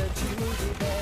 that you'll be there.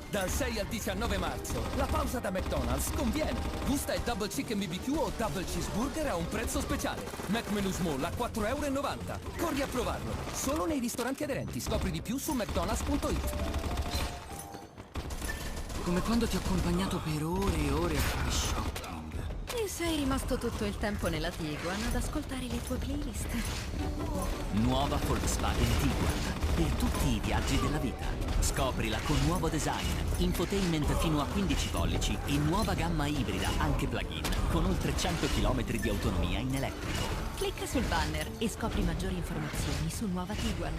Dal 6 al 19 marzo, la pausa da McDonald's conviene. Gusta il Double Chicken BBQ o Double Cheeseburger a un prezzo speciale. McMenu Small a 4,90 €. Corri a provarlo. Solo nei ristoranti aderenti. Scopri di più su mcdonalds.it. Come quando ti ho accompagnato per ore e ore a fare shopping. E sei rimasto tutto il tempo nella Tiguan ad ascoltare le tue playlist. Nuova Volkswagen Tiguan. Per tutti i viaggi della vita. Scoprila con nuovo design, infotainment fino a 15 pollici e nuova gamma ibrida, anche plug-in, con oltre 100 km di autonomia in elettrico. Clicca sul banner e scopri maggiori informazioni su Nuova Tiguan.